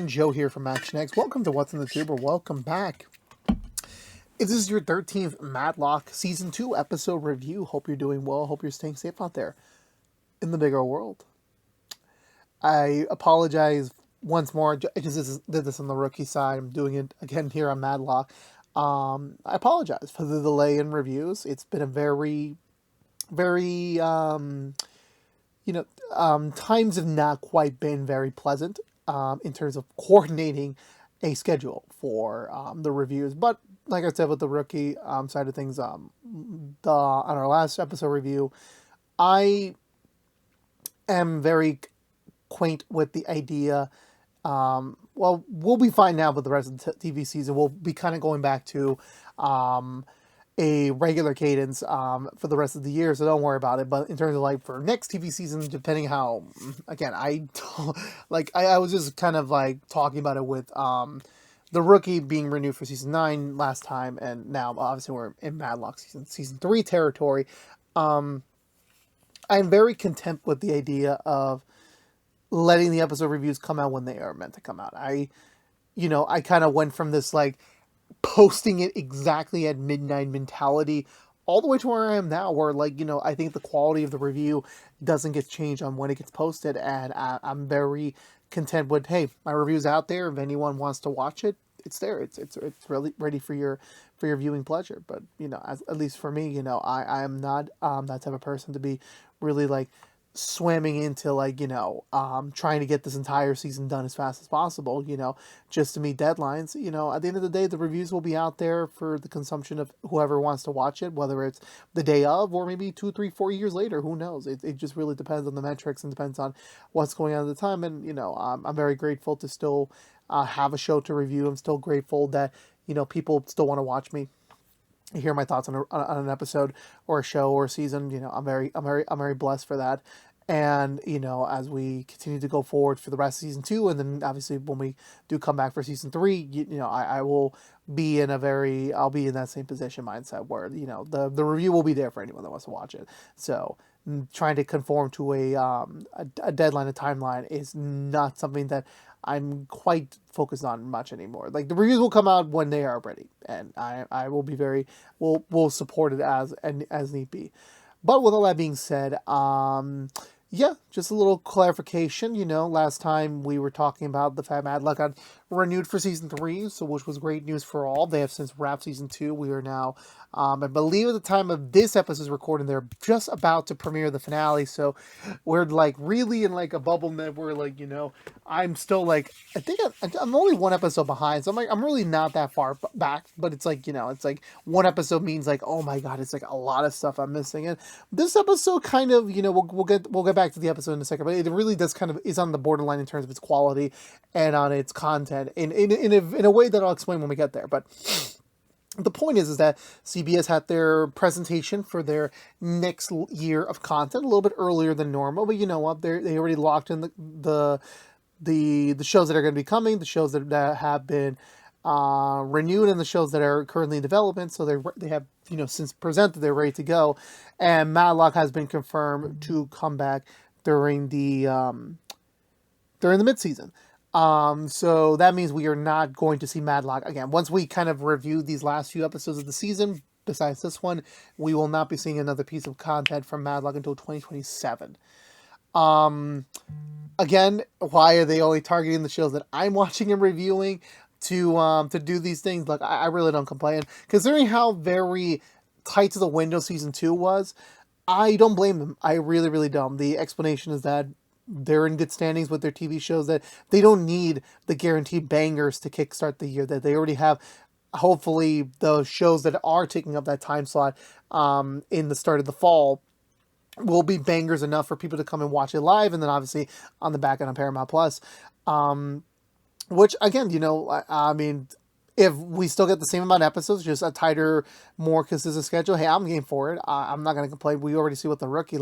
everyone, Joe here from ActionX. Welcome to What's in the Tube, or welcome back. This is your 13th Matlock Season 2 episode review. Hope you're doing well. Hope you're staying safe out there in the bigger world. I apologize once more. I just did this on the rookie side. I'm doing it again here on Matlock. I apologize for the delay in reviews. It's been a very times have not quite been very pleasant in terms of coordinating a schedule for the reviews. But like I said, with the rookie side of things, on our last episode review, I am very quaint with the idea. Well, we'll be fine now with the rest of the TV season. We'll be kind of going back to a regular cadence for the rest of the year, so don't worry about it. But in terms of like for next TV season, depending how, again, I was just kind of like talking about it with the rookie being renewed for season 9 last time, and now obviously we're in Matlock season 3 territory. I'm very content with the idea of letting the episode reviews come out when they are meant to come out. I kind of went from this like posting it exactly at midnight mentality all the way to where I am now, where I think the quality of the review doesn't get changed on when it gets posted, and I'm very content with, hey, my review's out there. If anyone wants to watch it, it's there. It's really ready for your viewing pleasure. But at least for me, I am not that type of person to be really like swimming into trying to get this entire season done as fast as possible, just to meet deadlines. At the end of the day, the reviews will be out there for the consumption of whoever wants to watch it, whether it's the day of or maybe 2, 3, 4 years later. Who knows? It just really depends on the metrics and depends on what's going on at the time. And I'm very grateful to still have a show to review. I'm still grateful that people still want to watch me hear my thoughts on an episode or a show or a season. I'm very blessed for that. And as we continue to go forward for the rest of season 2, and then obviously when we do come back for season 3, I will be I'll be in that same position mindset where the review will be there for anyone that wants to watch it. So trying to conform to a deadline, a timeline is not something that I'm quite focused on much anymore. Like, the reviews will come out when they are ready, and I will be we'll support it as need be. But with all that being said, yeah, just a little clarification. Last time we were talking about the fact Matlock got renewed for season 3, which was great news for all. They have since wrapped season 2. We are now, I believe at the time of this episode's recording, they're just about to premiere the finale. So we're really in a bubble that we're I'm still I think I'm only one episode behind. So I'm really not that far back, but it's one episode means oh my God, it's a lot of stuff I'm missing. And this episode kind of, we'll get back to the episode in a second, but it really does kind of is on the borderline in terms of its quality and on its content in a way that I'll explain when we get there. But the point is that CBS had their presentation for their next year of content a little bit earlier than normal, but you know what? They already locked in the shows that are going to be coming, the shows that have been renewed, and the shows that are currently in development. So they have since presented, they're ready to go, and Matlock has been confirmed to come back during the mid-season. So that means we are not going to see Matlock again. Once we kind of review these last few episodes of the season, besides this one, we will not be seeing another piece of content from Matlock until 2027. Again, why are they only targeting the shows that I'm watching and reviewing to do these things? Look, I really don't complain. Considering how very tight to the window season 2 was, I don't blame them. I really, really don't. The explanation is that they're in good standings with their TV shows, that they don't need the guaranteed bangers to kickstart the year, that they already have, hopefully, the shows that are taking up that time slot in the start of the fall will be bangers enough for people to come and watch it live, and then obviously on the back end on Paramount Plus. Which, again, I mean, if we still get the same amount of episodes, just a tighter, more consistent schedule, hey, I'm game for it. I'm not going to complain. We already see what the rookie,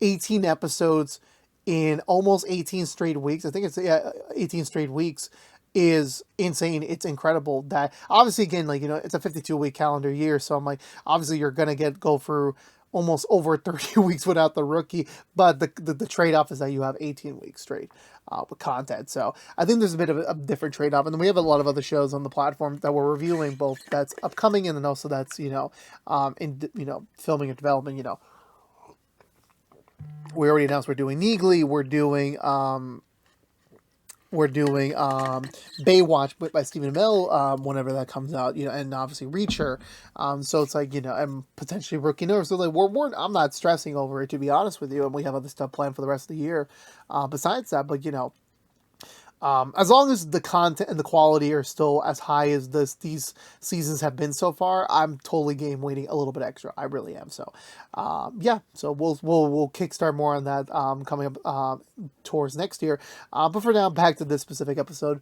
18 episodes in almost 18 straight weeks. I think it's 18 straight weeks is insane. It's incredible that, obviously, again, it's a 52-week calendar year. So I'm obviously you're going to go through almost over 30 weeks without the rookie, but the trade-off is that you have 18 weeks straight with content. So I think there's a bit of a different trade-off, and then we have a lot of other shows on the platform that we're reviewing, both that's upcoming and then also that's in filming and development. We already announced we're doing Neegly, we're doing Baywatch by Stephen Amell whenever that comes out, and obviously Reacher. So it's like, and potentially Rookie Nerve. So like I'm not stressing over it, to be honest with you, and we have other stuff planned for the rest of the year besides that. But as long as the content and the quality are still as high as these seasons have been so far, I'm totally game waiting a little bit extra. I really am. So, yeah. So we'll kickstart more on that coming up towards next year. But for now, back to this specific episode.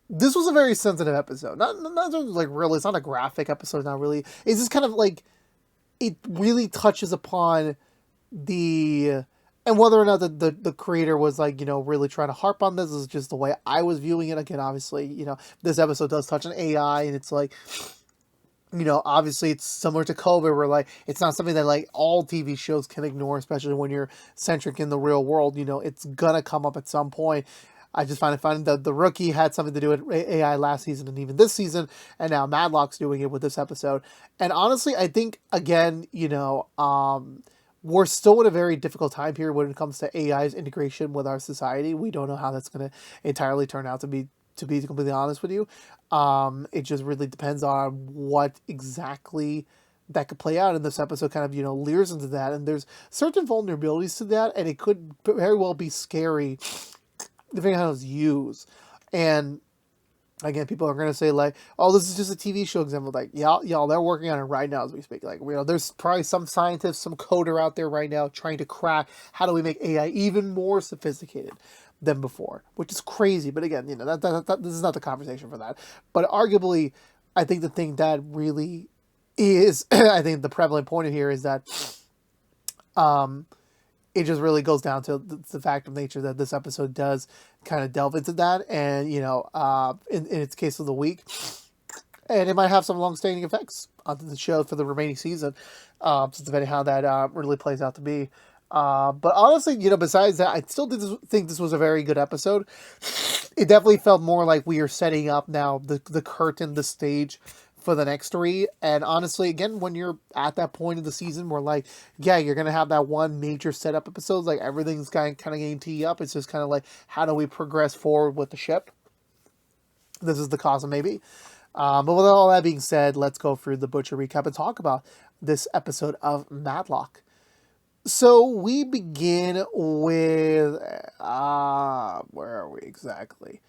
This was a very sensitive episode. Not like really. It's not a graphic episode. Not really. It's just kind of like it really touches upon the. And whether or not the creator was like, really trying to harp on this is just the way I was viewing it. Again, obviously, this episode does touch on AI, and it's like, obviously it's similar to COVID, where like, it's not something that like all TV shows can ignore, especially when you're centric in the real world. It's gonna come up at some point. I just find it funny that the Rookie had something to do with AI last season and even this season, and now Matlock's doing it with this episode. And honestly, I think, again, we're still in a very difficult time here when it comes to AI's integration with our society. We don't know how that's going to entirely turn out to be completely honest with you. It just really depends on what exactly that could play out, and this episode kind of, leers into that, and there's certain vulnerabilities to that, and it could very well be scary depending on how it's used. And again, people are going to say like, oh, this is just a TV show example. Like, y'all, they're working on it right now as we speak. Like, there's probably some scientist, some coder out there right now trying to crack how do we make AI even more sophisticated than before, which is crazy. But again, that this is not the conversation for that. But arguably, I think the thing that really is, I think the prevalent point here is that, it just really goes down to the fact of nature that this episode does kind of delve into that, and in its case of the week, and it might have some long-standing effects onto the show for the remaining season, so depending how that really plays out to be. But honestly, besides that, I still think this was a very good episode. It definitely felt more like we are setting up now the curtain, the stage for the next three. And honestly, again, when you're at that point of the season where like, yeah, you're going to have that one major setup episode, like everything's kind of getting teed up. It's just kind of like, how do we progress forward with the ship? This is the cause of maybe. But with all that being said, let's go through the Butcher recap and talk about this episode of Matlock. So we begin with, where are we exactly?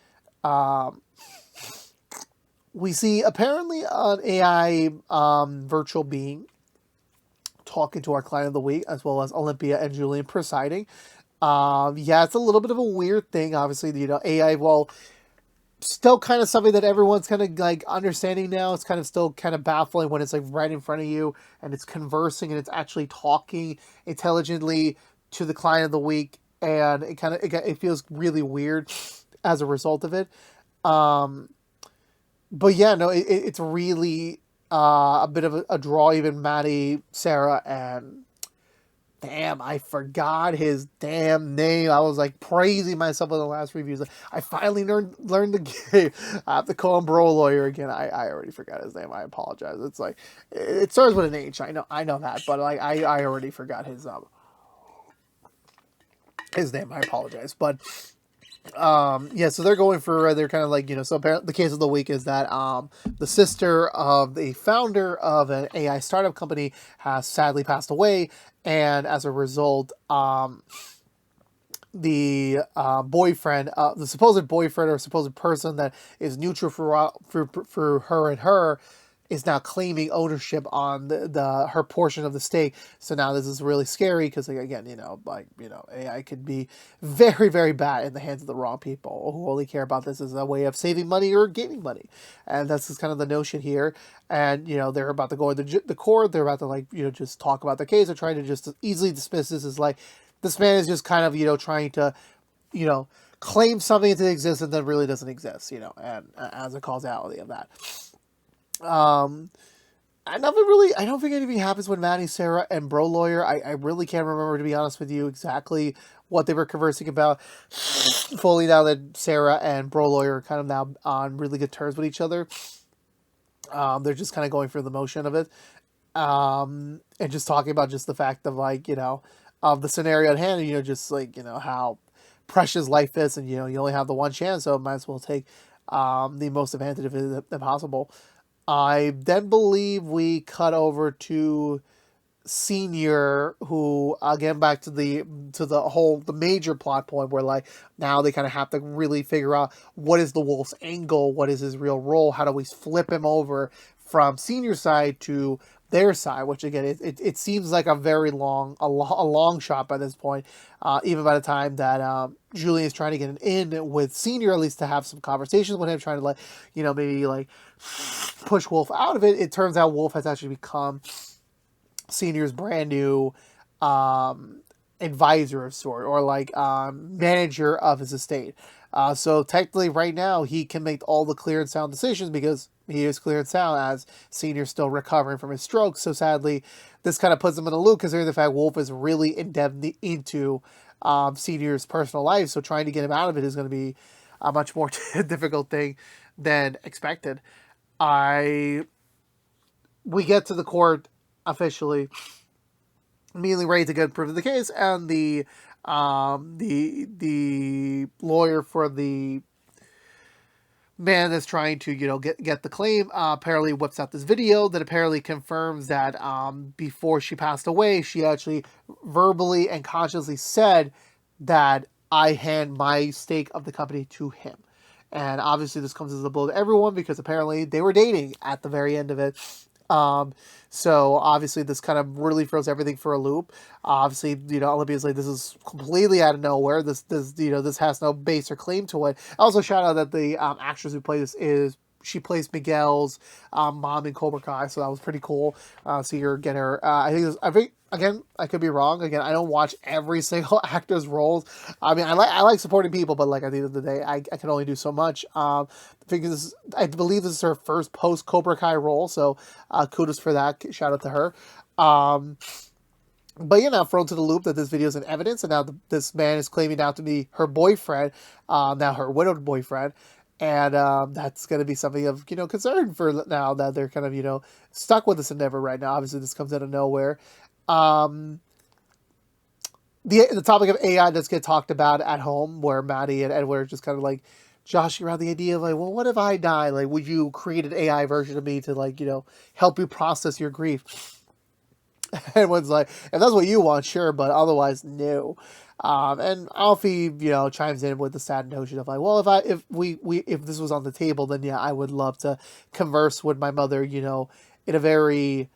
We see apparently an AI virtual being talking to our client of the week, as well as Olympia and Julian presiding. Yeah, it's a little bit of a weird thing. Obviously, AI, well, still kind of something that everyone's kind of like understanding now. It's kind of still kind of baffling when it's like right in front of you and it's conversing and it's actually talking intelligently to the client of the week, and it feels really weird as a result of it. But yeah, no, it's really a bit of a draw. Even Maddie, Sarah, and damn, I forgot his damn name. I was like praising myself in the last reviews. I finally learned the game. I have to call him Bro Lawyer again. I already forgot his name. I apologize. It's like it starts with an H. I know that, but like I already forgot his name. I apologize, but. Yeah, so they're going for, they're kind of like, so apparently the case of the week is that, the sister of the founder of an AI startup company has sadly passed away, and as a result, the boyfriend, the supposed boyfriend or supposed person that is neutral for her and her, is now claiming ownership on her portion of the stake. So now this is really scary because, again, AI could be very, very bad in the hands of the wrong people who only care about this as a way of saving money or gaining money. And that's just kind of the notion here. And, they're about to go into the court. They're about to, just talk about the case. They're trying to just easily dismiss this as like, this man is just kind of, trying to, claim something into existence that really doesn't exist, and as a causality of that. nothing really. I don't think anything happens with Maddie, Sarah, and Bro Lawyer. I really can't remember, to be honest with you, exactly what they were conversing about. Fully now that Sarah and Bro Lawyer are kind of now on really good terms with each other. They're just kind of going through the motion of it, and just talking about just the fact of like of the scenario at hand. Just like how precious life is, and you only have the one chance, so might as well take the most advantage of it possible. I then believe we cut over to Senior, who again back to the major plot point where like now they kind of have to really figure out what is the Wolf's angle, what is his real role, how do we flip him over from Senior side to their side, which again it seems like a very long shot by this point, even by the time that Julian is trying to get an in with Senior, at least to have some conversations with him, trying to like maybe like push Wolf out of it. It turns out Wolf has actually become Senior's brand new advisor of sort, or like manager of his estate. So technically right now he can make all the clear and sound decisions because he is clear and sound, as Senior's still recovering from his stroke. So sadly this kind of puts him in a loop, considering the fact Wolf is really in depth into Senior's personal life. So trying to get him out of it is going to be a much more difficult thing than expected. We get to the court officially, immediately ready to get proof of the case, and the lawyer for the man that's trying to get the claim apparently whips out this video that apparently confirms that before she passed away, she actually verbally and consciously said that I hand my stake of the company to him. And obviously this comes as a blow to everyone because apparently they were dating at the very end of it. So obviously this kind of really throws everything for a loop. Obviously, Olympia's like, this is completely out of nowhere. This has no base or claim to it. Also, shout out that the actress who plays this she plays Miguel's mom in Cobra Kai, so that was pretty cool. So you're getting her. I think again, I could be wrong. Again, I don't watch every single actor's roles. I mean, I like supporting people, but like at the end of the day, I can only do so much. Because I believe this is her first post Cobra Kai role, so kudos for that. Shout out to her. But now thrown to the loop that this video is in evidence, and now this man is claiming now to be her boyfriend, now her widowed boyfriend. And that's going to be something of, concern for now that they're kind of, stuck with this endeavor right now. Obviously, this comes out of nowhere. The topic of AI does get talked about at home, where Maddie and Edward just kind of like joshing around the idea of like, well, what if I die? Like, would you create an AI version of me to like, help you process your grief? Everyone's like, if that's what you want, sure, but otherwise, no. And Alfie, chimes in with the sad notion of like, well, if this was on the table, then yeah, I would love to converse with my mother, in a very,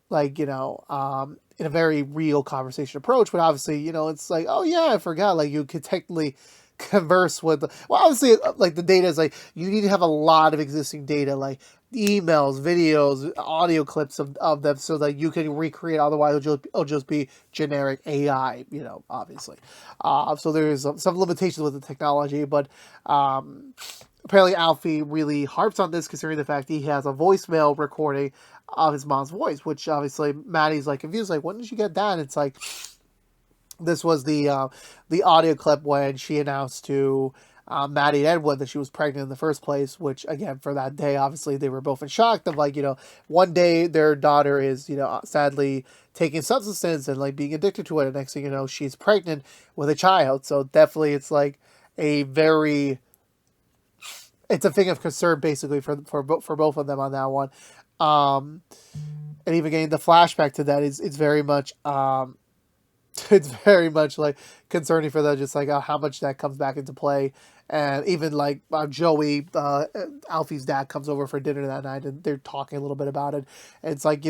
like, in a very real conversation approach. But obviously, it's like, oh yeah, I forgot, like, you could technically converse with, well, obviously, like, the data is like, you need to have a lot of existing data, like emails, videos, audio clips of them, so that you can recreate. Otherwise it'll just be generic AI, obviously. So there's some limitations with the technology, but apparently Alfie really harps on this, considering the fact he has a voicemail recording of his mom's voice, which obviously Maddie's like confused, like, when did you get that? And it's like, this was the audio clip when she announced to Maddie and Edward that she was pregnant in the first place, which again, for that day, obviously they were both in shock of like, one day their daughter is, sadly taking substances and like being addicted to it. And next thing you know, she's pregnant with a child. So definitely it's like it's a thing of concern basically for both of them on that one. And even getting the flashback to that it's very much, it's very much like concerning for them, just like how much that comes back into play. And even like Joey, Alfie's dad, comes over for dinner that night, and they're talking a little bit about it. And it's like,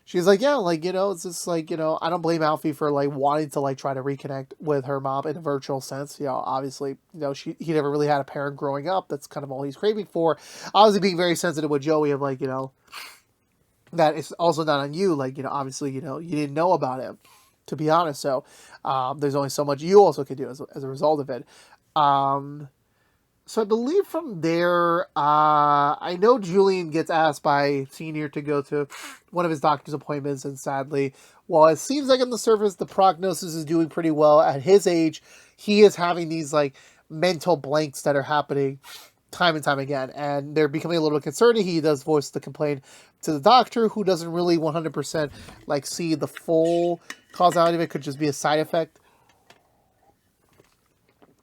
she's like, yeah, like, it's just like, I don't blame Alfie for like wanting to like try to reconnect with her mom in a virtual sense. Obviously, he never really had a parent growing up. That's kind of all he's craving for. Obviously being very sensitive with Joey of like, that it's also not on you. Like, obviously, you didn't know about him, to be honest. So there's only so much you also can do as a result of it. So I believe from there, I know Julian gets asked by Senior to go to one of his doctor's appointments, and sadly, while it seems like on the surface the prognosis is doing pretty well at his age, he is having these like mental blanks that are happening time and time again, and they're becoming a little bit concerning. He does voice the complaint to the doctor, who doesn't really 100% like see the full causality of it. Could just be a side effect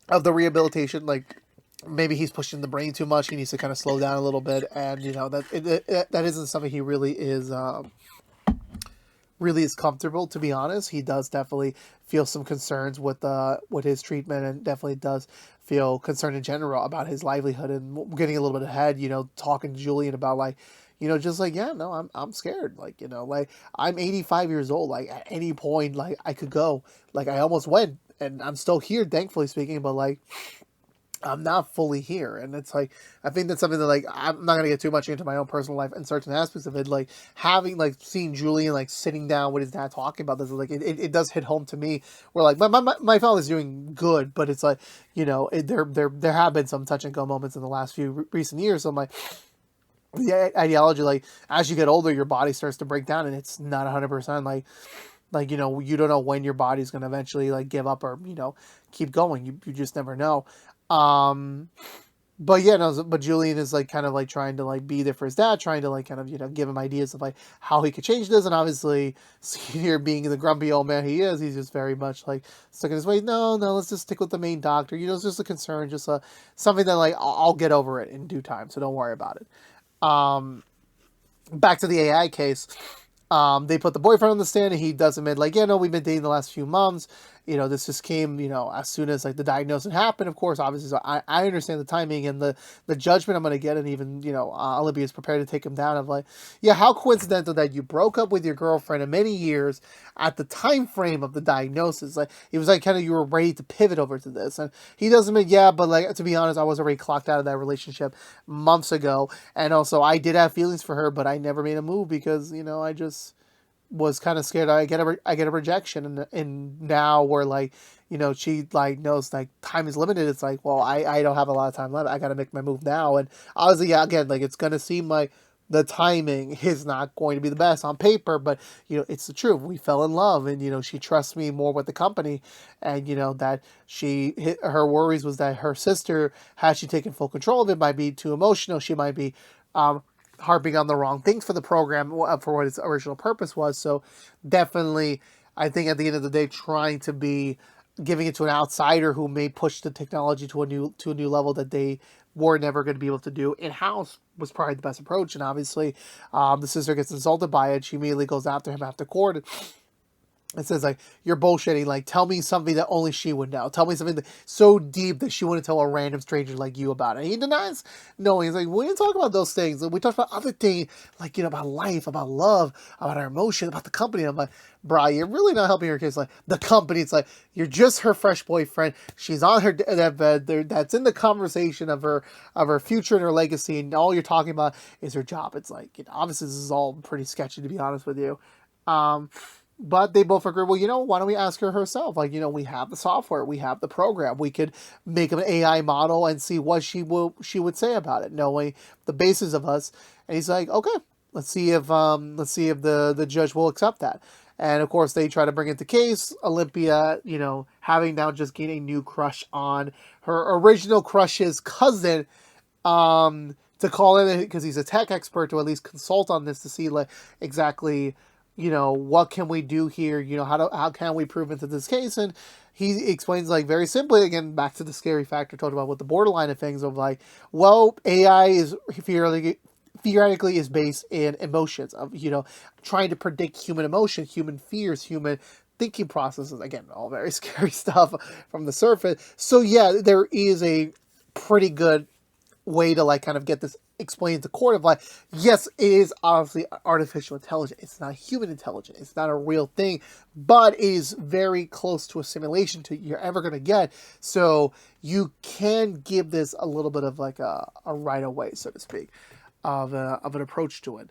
of the rehabilitation, like maybe he's pushing the brain too much. He needs to kind of slow down a little bit, and that isn't something he really is comfortable. To be honest, he does definitely feel some concerns with his treatment, and definitely does feel concerned in general about his livelihood, and getting a little bit ahead. Talking to Julian about like. Just like, yeah, no, I'm scared. Like, like I'm 85 years old. Like at any point, like I could go. Like I almost went, and I'm still here, thankfully speaking. But like, I'm not fully here. And it's like, I think that's something that like, I'm not going to get too much into my own personal life and certain aspects of it. Like having, like seeing Julian, like sitting down with his dad talking about this, like it does hit home to me where like my father's doing good, but it's like, there have been some touch and go moments in the last few recent years. So I'm like, the ideology, like as you get older, your body starts to break down, and it's not 100% like, you don't know when your body's going to eventually like give up or, keep going. You just never know. Um, but yeah, no, but Julian is like kind of like trying to like be there for his dad, trying to like kind of, give him ideas of like how he could change this. And obviously Senior, being the grumpy old man he is, he's just very much like stuck in his way. No, let's just stick with the main doctor. It's just a concern, just something that like I'll get over it in due time. So don't worry about it. Back to the AI case. They put the boyfriend on the stand, and he does admit, like, yeah, no, we've been dating the last few months. This just came, as soon as like the diagnosis happened. Of course, obviously, so I understand the timing and the judgment I'm going to get, and even Olympia is prepared to take him down. Of like, yeah, how coincidental that you broke up with your girlfriend in many years at the time frame of the diagnosis. Like, it was like kind of you were ready to pivot over to this, and he does admit, yeah, but like to be honest, I was already clocked out of that relationship months ago, and also I did have feelings for her, but I never made a move because I just was kind of scared I get a rejection, and now we're like, she like knows like time is limited. It's like, well, I don't have a lot of time left. I got to make my move now. And obviously, yeah, again, like it's gonna seem like the timing is not going to be the best on paper, but it's the truth. We fell in love, and she trusts me more with the company, and that her worries was that her sister, had she taken full control of it, might be too emotional. She might be harping on the wrong things for the program, for what its original purpose was. So definitely, I think at the end of the day, trying to be giving it to an outsider who may push the technology to a new level that they were never going to be able to do in house was probably the best approach. And obviously, the sister gets insulted by it. She immediately goes after him after court. It says, like, you're bullshitting. Like, tell me something that only she would know. Tell me something that so deep that she wouldn't tell a random stranger like you about it. And he denies knowing. He's like, we didn't talk about those things. We talked about other things, like, about life, about love, about our emotion, about the company. I'm like, brah, you're really not helping her case. Like, the company, it's like, you're just her fresh boyfriend. She's on her deathbed. That's in the conversation of her future and her legacy. And all you're talking about is her job. It's like, obviously, this is all pretty sketchy, to be honest with you. But they both agree, well, why don't we ask her herself? Like, we have the software, we have the program, we could make an AI model and see what she would say about it, knowing the basis of us. And he's like, okay, let's see if the judge will accept that. And of course, they try to bring it to case. Olympia, having now just gained a new crush on her original crush's cousin, to call in because he's a tech expert, to at least consult on this to see like exactly what can we do here? How can we prove into this case? And he explains, like, very simply, again, back to the scary factor talked about with the borderline of things of like, well, AI is theoretically is based in emotions of, trying to predict human emotion, human fears, human thinking processes. Again, all very scary stuff from the surface. So yeah, there is a pretty good way to like kind of get this explained to court of like, yes, it is obviously artificial intelligence. It's not human intelligence. It's not a real thing, but it is very close to a simulation to you're ever going to get. So you can give this a little bit of like a right away, so to speak, of an approach to it.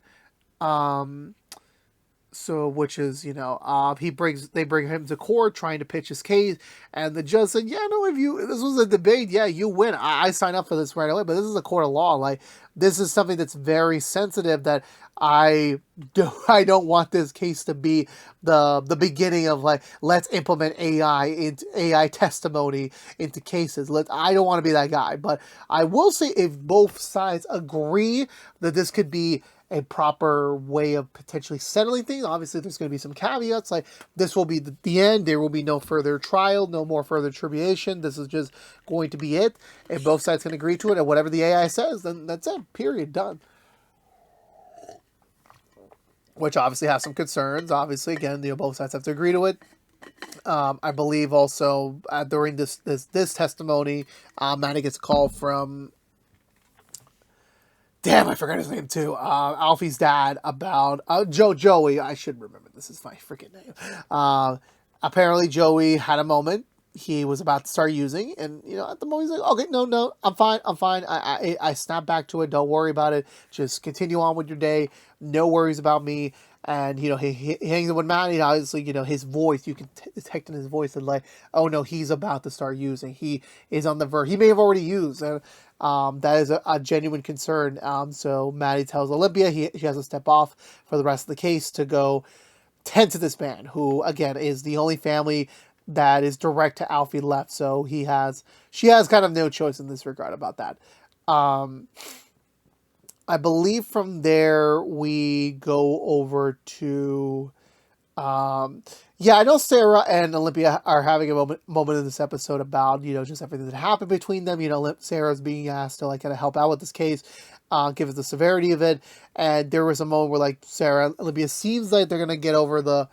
So, which is, they bring him to court trying to pitch his case, and the judge said, "Yeah, no, if you this was a debate, yeah, you win. I signed up for this right away, but this is a court of law. Like, this is something that's very sensitive that I don't want this case to be the beginning of like let's implement AI into AI testimony into cases. I don't want to be that guy, but I will say if both sides agree that this could be a proper way of potentially settling things. Obviously, there's going to be some caveats, like this will be the end. There will be no further trial, no more further tribulation. This is just going to be it. If both sides can agree to it, and whatever the AI says, then that's it. Period. Done. Which obviously has some concerns. Obviously, again, both sides have to agree to it. I believe also during this testimony, Manny gets a call from. Damn, I forgot his name too. Alfie's dad about Joey. I should remember. This is my freaking name. Apparently, Joey had a moment. He was about to start using, and at the moment he's like, "Okay, no, I'm fine. I snap back to it. Don't worry about it. Just continue on with your day. No worries about me." And he hangs with Maddie. Obviously, his voice. You can detect in his voice that like, oh no, he's about to start using. He is on the verge. He may have already used, and that is a genuine concern. So Maddie tells Olympia she has to step off for the rest of the case to go tend to this man, who again is the only family that is direct to Alfie left. So she has kind of no choice in this regard about that. I believe from there we go over to, I know Sarah and Olympia are having a moment in this episode about, just everything that happened between them. Sarah's being asked to like kind of help out with this case, give us the severity of it. And there was a moment where like Sarah and Olympia seems like they're going to get over the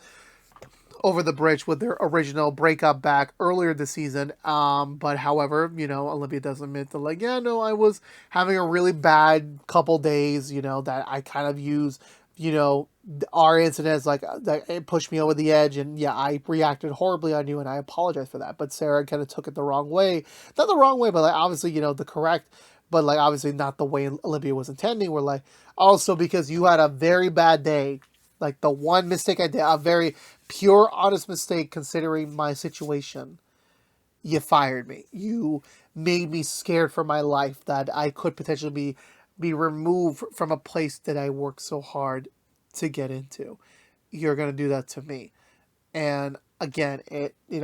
bridge with their original breakup back earlier this season. But however, Olympia does admit that like, yeah, no, I was having a really bad couple days, that I kind of use, our incidents like that it pushed me over the edge, and yeah, I reacted horribly on you, and I apologize for that. But Sarah kind of took it the wrong way, not the wrong way, but like obviously, the correct, but like obviously not the way Olympia was intending. We're like, also because you had a very bad day. Like the one mistake I did, a very pure, honest mistake considering my situation. You fired me. You made me scared for my life that I could potentially be removed from a place that I worked so hard to get into. You're going to do that to me. And again,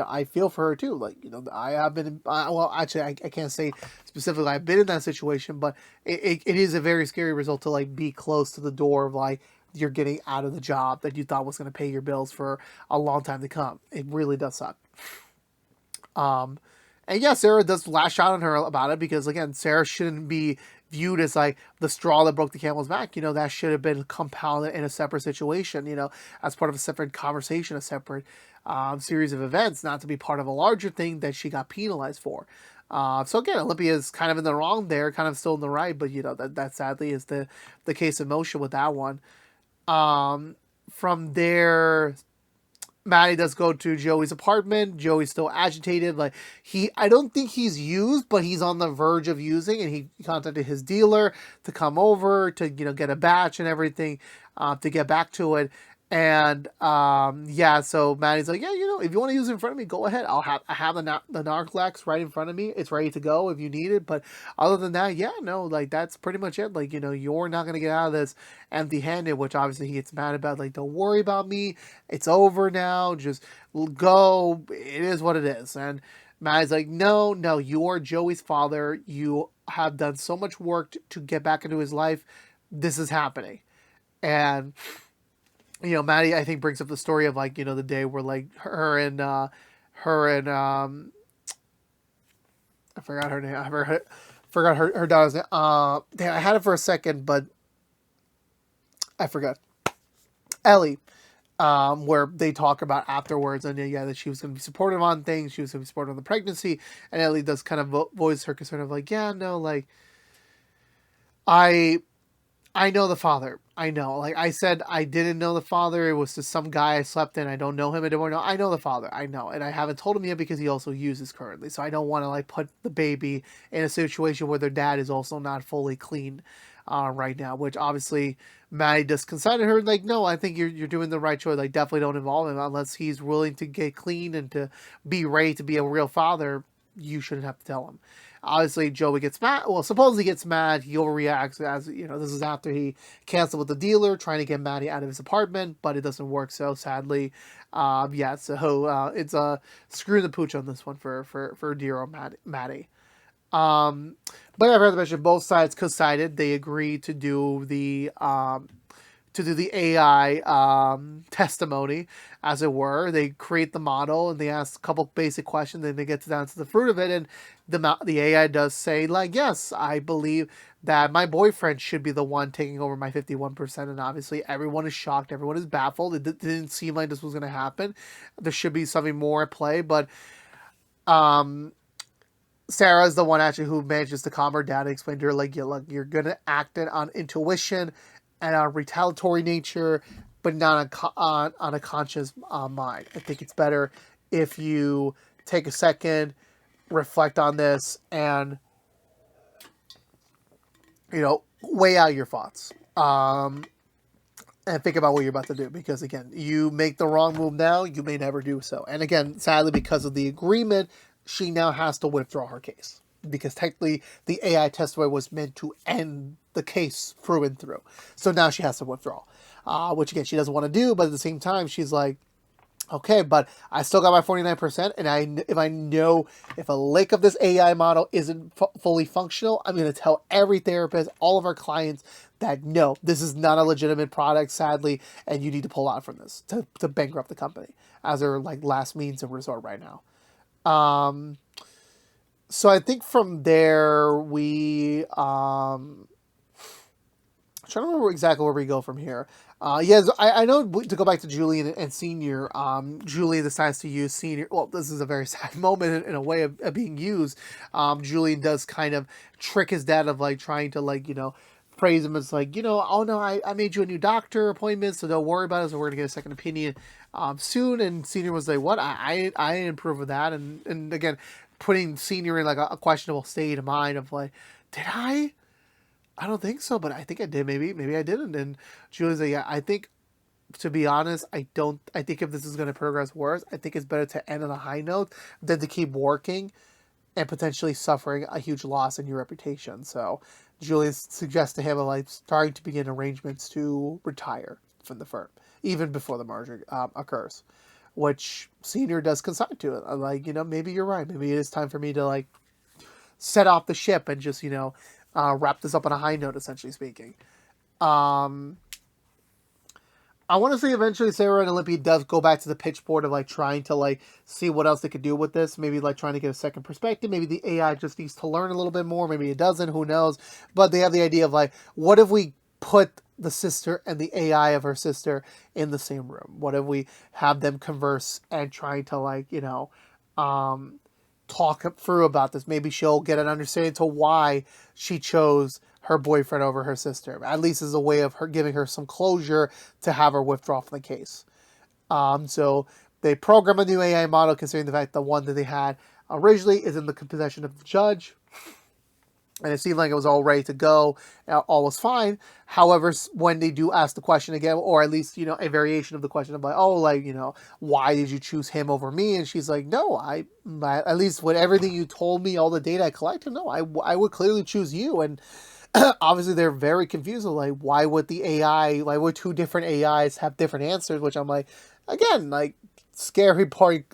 I feel for her too. Like, I have been, I can't say specifically I've been in that situation, but it is a very scary result to like be close to the door of like, you're getting out of the job that you thought was going to pay your bills for a long time to come. It really does suck. And yeah, Sarah does lash out on her about it because again, Sarah shouldn't be viewed as like the straw that broke the camel's back. That should have been compounded in a separate situation, as part of a separate conversation, a separate series of events, not to be part of a larger thing that she got penalized for. So again, Olympia is kind of in the wrong there, kind of still in the right, but that sadly is the case of motion with that one. From there, Maddie does go to Joey's apartment. Joey's still agitated. Like I don't think he's used, but he's on the verge of using, and he contacted his dealer to come over to, get a batch and everything, to get back to it. And, so Maddie's like, yeah, if you want to use it in front of me, go ahead. I have the Narcolex right in front of me. It's ready to go if you need it. But other than that, yeah, no, like that's pretty much it. Like, you're not going to get out of this empty handed, which obviously he gets mad about. Like, don't worry about me. It's over now. Just go. It is what it is. And Maddie's like, no, you are Joey's father. You have done so much work to get back into his life. This is happening. And Maddie, I think, brings up the story of like, the day where like her and I forgot her name. I forgot her daughter's name. Damn, I had it for a second, but I forgot. Ellie, where they talk about afterwards, and that she was going to be supportive on things. She was going to be supportive on the pregnancy, and Ellie does kind of voice her concern of like, yeah, no, like I know the father. I know. Like I said, I didn't know the father. It was just some guy I slept in. I don't know him anymore. No, I know the father. I know. And I haven't told him yet because he also uses currently. So I don't want to like put the baby in a situation where their dad is also not fully clean. right now, which obviously Maddie just consented her. Like, no, I think you're doing the right choice. Like, definitely don't involve him unless he's willing to get clean and to be ready to be a real father. You shouldn't have to tell him. Obviously, Joey gets mad. Well, supposedly gets mad. He overreacts, as you know. This is after he canceled with the dealer, trying to get Maddie out of his apartment, but it doesn't work. So sadly, yeah. So it's a screw the pooch on this one for dear old Maddie. But I've heard mention both sides co-sided. They agreed to do the AI testimony, as it were. They create the model and they ask a couple basic questions, and they get down to the fruit of it. And the AI does say, like, yes, I believe that my boyfriend should be the one taking over my 51%. And obviously, everyone is shocked. Everyone is baffled. It didn't seem like this was going to happen. There should be something more at play, but Sarah's the one actually who manages to calm her down and explain to her, like, look, you're gonna act on intuition and on retaliatory nature, but not on a conscious mind. I think it's better if you take a second, reflect on this, and weigh out your thoughts. And think about what you're about to do, because again, you make the wrong move now, you may never do so. And again, sadly, because of the agreement, she now has to withdraw her case, because technically the AI testimony was meant to end the case through and through. So now she has to withdraw, which again, she doesn't want to do, but at the same time, she's like, okay, but I still got my 49%, and if a lick of this AI model isn't fully functional, I'm going to tell every therapist, all of our clients, that no, this is not a legitimate product, sadly, and you need to pull out from this to bankrupt the company as their like last means of resort right now. So I think from there we I'm trying to remember exactly where we go from here. Yes, I know, to go back to Julian and Senior, Julian decides to use Senior. Well, this is a very sad moment in a way of being used. Julian does kind of trick his dad of like trying to praise him as like, oh no, I made you a new doctor appointment, so don't worry about it, so we're going to get a second opinion soon. And Senior was like, what? I didn't approve of that. And again, putting Senior in like a questionable state of mind of like, did I? I don't think so, but I think I did. Maybe I didn't. And Julian's like, yeah, I think, to be honest, I think if this is going to progress worse, I think it's better to end on a high note than to keep working and potentially suffering a huge loss in your reputation. So Julian suggests to him like starting to begin arrangements to retire from the firm, even before the merger occurs, which Senior does consign to it. I'm like, maybe you're right. Maybe it is time for me to like set off the ship and just, wrap this up on a high note, essentially speaking. I want to say eventually Sarah and Olympia does go back to the pitch board of like trying to like see what else they could do with this. Maybe like trying to get a second perspective. Maybe the AI just needs to learn a little bit more. Maybe it doesn't. Who knows? But they have the idea of like, what if we put the sister and the AI of her sister in the same room? What if we have them converse and trying to like, talk through about this? Maybe she'll get an understanding to why she chose her boyfriend over her sister, at least as a way of her giving her some closure to have her withdraw from the case. So they program a new AI model, considering the fact the one that they had originally is in the possession of the judge, and it seemed like it was all ready to go, all was fine. However, when they do ask the question again, or at least, a variation of the question of like, oh, like, why did you choose him over me? And she's like, no, at least with everything you told me, all the data I collected, no, I would clearly choose you. And obviously they're very confused. Like, why would two different AIs have different answers? Which I'm like, again, like, scary point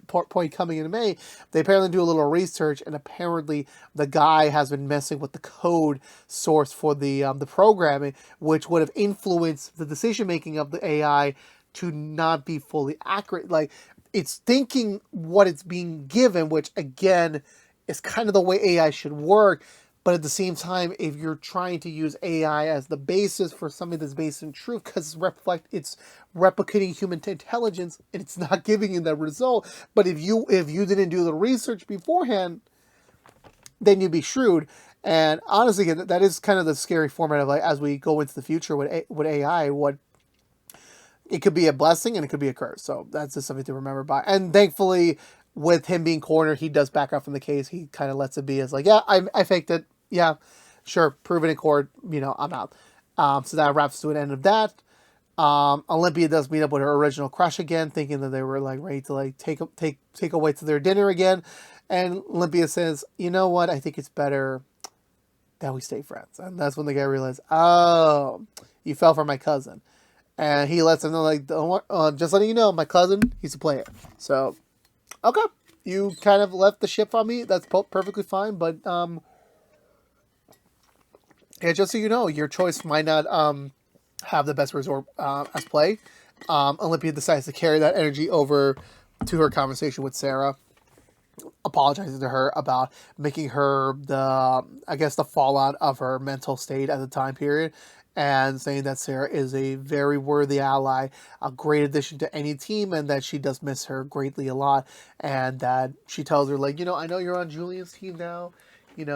coming into May. They apparently do a little research, and apparently the guy has been messing with the code source for the programming, which would have influenced the decision making of the AI to not be fully accurate. Like, it's thinking what it's being given, which again is kind of the way AI should work. But at the same time, if you're trying to use AI as the basis for something that's based in truth, because it's replicating human intelligence, and it's not giving you that result. But if you didn't do the research beforehand, then you'd be shrewd. And honestly, that is kind of the scary format of like as we go into the future with AI. What it could be a blessing and it could be a curse. So that's just something to remember by. And thankfully, with him being cornered, he does back out from the case. He kind of lets it be as like, yeah, I faked it. Yeah, sure, proven in court, I'm out. So that wraps to an end of that. Olympia does meet up with her original crush again, thinking that they were like ready to like take away to their dinner again. And Olympia says, "You know what? I think it's better that we stay friends." And that's when the guy realizes, "Oh, you fell for my cousin." And he lets him know, like, just letting you know, my cousin, he's a player. So, okay, you kind of left the ship on me. That's perfectly fine. But yeah, just so you know, your choice might not have the best resort as play. Olympia decides to carry that energy over to her conversation with Sarah, apologizing to her about making her the fallout of her mental state at the time period, and saying that Sarah is a very worthy ally, a great addition to any team, and that she does miss her greatly a lot, and that she tells her, like, I know you're on Julian's team now,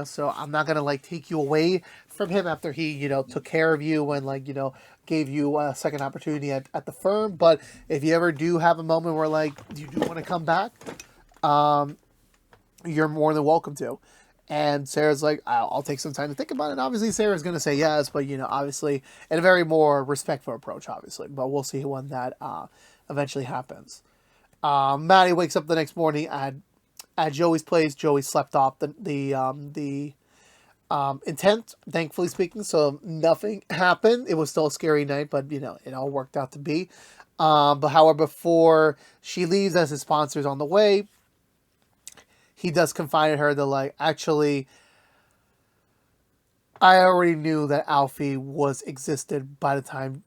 so I'm not gonna like take you away from him after he, took care of you and like, gave you a second opportunity at the firm. But if you ever do have a moment where like you do want to come back, you're more than welcome to. And Sarah's like, I'll take some time to think about it. And obviously, Sarah's going to say yes, but, obviously, in a very more respectful approach, obviously. But we'll see when that eventually happens. Maddie wakes up the next morning at Joey's place. Joey slept off the intent, thankfully speaking, so nothing happened. It was still a scary night, but, it all worked out to be. But however, before she leaves, as his sponsor's on the way, he does confide in her that, like, actually, I already knew that Alfie existed by the time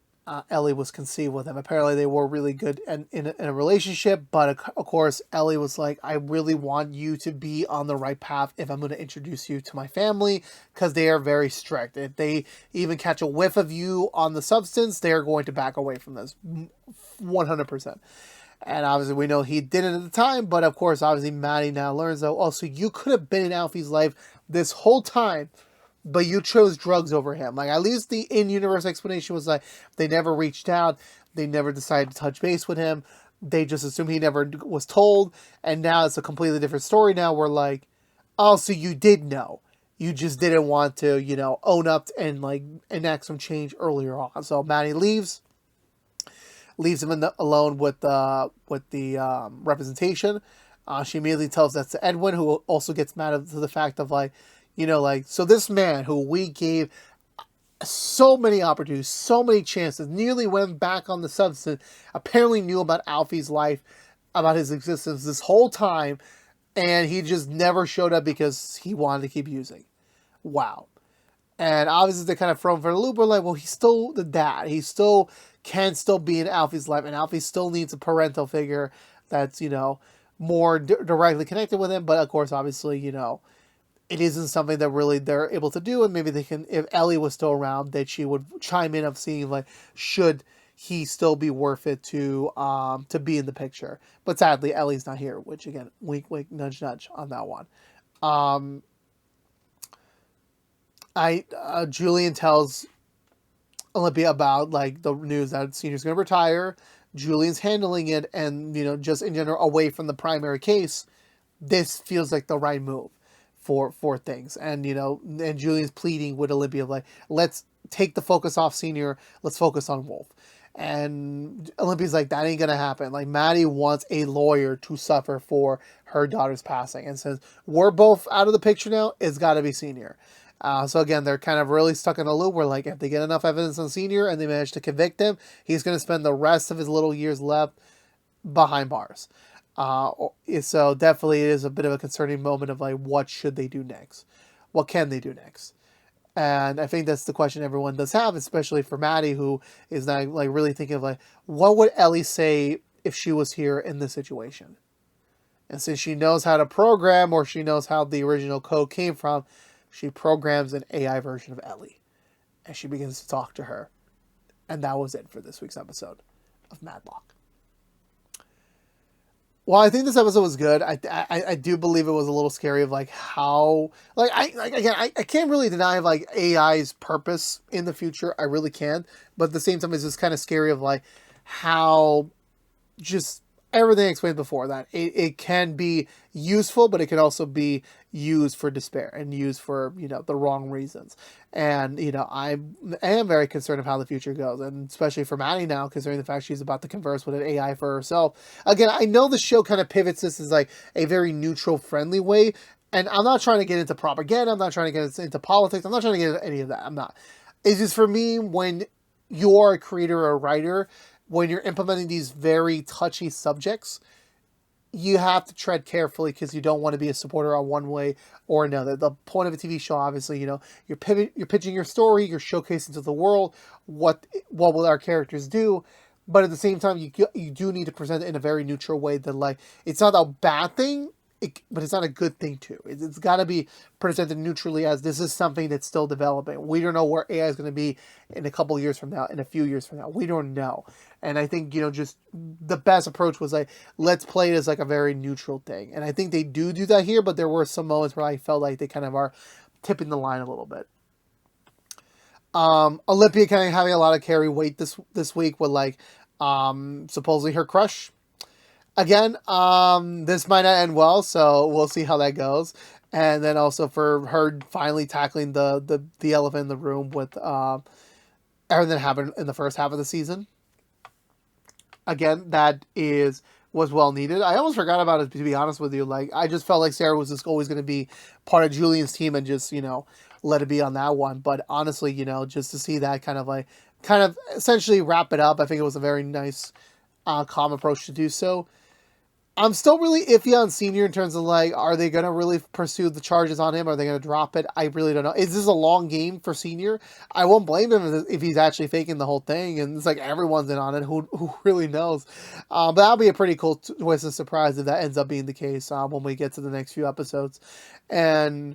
Ellie was conceived with him. Apparently, they were really good in a relationship, but of course, Ellie was like, I really want you to be on the right path if I'm going to introduce you to my family, because they are very strict. If they even catch a whiff of you on the substance, they are going to back away from this 100%. And obviously, we know he didn't at the time, but of course, obviously, Maddie now learns that, so you could have been in Alfie's life this whole time, but you chose drugs over him. Like, at least the in-universe explanation was like, they never reached out, they never decided to touch base with him, they just assumed he never was told, and now it's a completely different story now, where like, so you did know. You just didn't want to, own up and like enact some change earlier on. So Maddie leaves him alone with the representation. She immediately tells that to Edwin, who also gets mad at the fact of like, so this man who we gave so many opportunities, so many chances, nearly went back on the substance, apparently knew about Alfie's life, about his existence this whole time, and he just never showed up because he wanted to keep using. Wow. And obviously they kind of throw him for the loop. We're like, well, he's still the dad. He still can be in Alfie's life, and Alfie still needs a parental figure that's, more directly connected with him. But of course, obviously, it isn't something that really they're able to do. And maybe they can, if Ellie was still around, that she would chime in of seeing like, should he still be worth it to be in the picture. But sadly, Ellie's not here, which again, wink, wink, nudge, nudge on that one. Julian tells Olympia about like the news that Senior's going to retire. Julian's handling it, and just in general, away from the primary case, this feels like the right move for things. And and Julian's pleading with Olympia like, let's take the focus off Senior, let's focus on Wolf. And Olympia's like, that ain't gonna happen. Like, Maddie wants a lawyer to suffer for her daughter's passing, and says, we're both out of the picture now, it's got to be Senior. So again, they're kind of really stuck in a loop where, like, if they get enough evidence on Senior and they manage to convict him, he's going to spend the rest of his little years left behind bars. So definitely it is a bit of a concerning moment of, like, what should they do next? What can they do next? And I think that's the question everyone does have, especially for Maddie, who is now, like, really thinking of, like, what would Ellie say if she was here in this situation? And since she knows how to program, or she knows how the original code came from, she programs an AI version of Ellie, and she begins to talk to her. And that was it for this week's episode of Matlock. Well, I think this episode was good. I do believe it was a little scary of like how, like, I can't really deny like AI's purpose in the future. I really can't. But at the same time, it's just kind of scary of like how just everything I explained before that it can be useful, but it can also be used for despair and used for, the wrong reasons. And, I am very concerned of how the future goes, and especially for Maddie now, considering the fact she's about to converse with an AI for herself. Again, I know the show kind of pivots this as like a very neutral, friendly way, and I'm not trying to get into propaganda, I'm not trying to get into politics, I'm not trying to get into any of that. I'm not. It's just, for me, when you're a creator or a writer, when you're implementing these very touchy subjects, you have to tread carefully, because you don't want to be a supporter on one way or another. The point of a TV show, obviously, you're pitching your story, you're showcasing to the world what will our characters do, but at the same time, you do need to present it in a very neutral way. That, like, it's not a bad thing, but it's not a good thing too. It's got to be presented neutrally, as this is something that's still developing. We don't know where AI is going to be in a couple years from now, in a few years from now. We don't know. And I think, just the best approach was like, let's play it as like a very neutral thing. And I think they do that here, but there were some moments where I felt like they kind of are tipping the line a little bit. Olympia kind of having a lot of carry weight this week with, like, supposedly her crush. Again, this might not end well, so we'll see how that goes. And then also for her finally tackling the elephant in the room with everything that happened in the first half of the season. Again, was well needed. I almost forgot about it, to be honest with you. Like, I just felt like Sarah was just always going to be part of Julian's team, and just, let it be on that one. But honestly, just to see that kind of essentially wrap it up, I think it was a very nice, calm approach to do so. I'm still really iffy on Senior in terms of, like, are they going to really pursue the charges on him? Are they going to drop it? I really don't know. Is this a long game for Senior? I won't blame him if he's actually faking the whole thing, and it's like everyone's in on it. Who really knows? But that'll be a pretty cool twist and surprise if that ends up being the case when we get to the next few episodes. And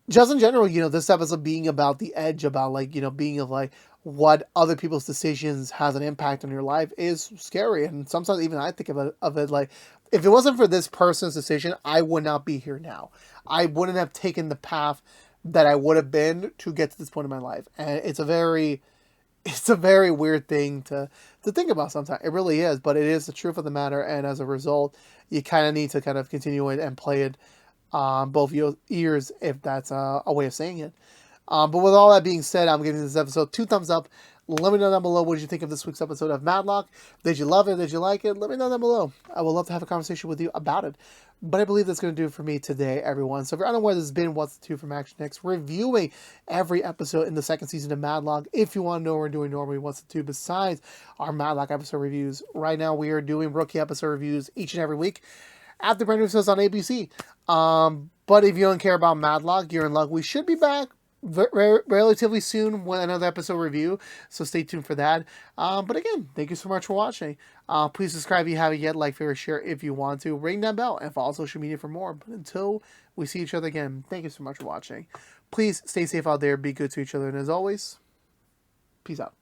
just in general, this episode being about the edge, about, like, being of, like, what other people's decisions has an impact on your life is scary. And sometimes even I think of it like, if it wasn't for this person's decision, I would not be here now. I wouldn't have taken the path that I would have been to get to this point in my life. And it's a very weird thing to think about sometimes. It really is, but it is the truth of the matter. And as a result, you kind of need to kind of continue it and play it on both your ears, if that's a way of saying it. But with all that being said, I'm giving this episode 2 thumbs up. Let me know down below, what did you think of this week's episode of Matlock? Did you love it? Did you like it? Let me know down below. I would love to have a conversation with you about it. But I believe that's going to do it for me today, everyone. So if you're unaware, this has been What's the Two from ActionX, reviewing every episode in the second season of Matlock. If you want to know what we're doing normally, What's the Two, besides our Matlock episode reviews, right now we are doing rookie episode reviews each and every week after brand new episodes on ABC. But if you don't care about Matlock, you're in luck. We should be back relatively soon with another episode review, so stay tuned for that. But again, thank you so much for watching. Please subscribe if you haven't yet, like, favorite, share if you want to, ring that bell, and follow social media for more. But until we see each other again, thank you so much for watching. Please stay safe out there, be good to each other, and as always, peace out.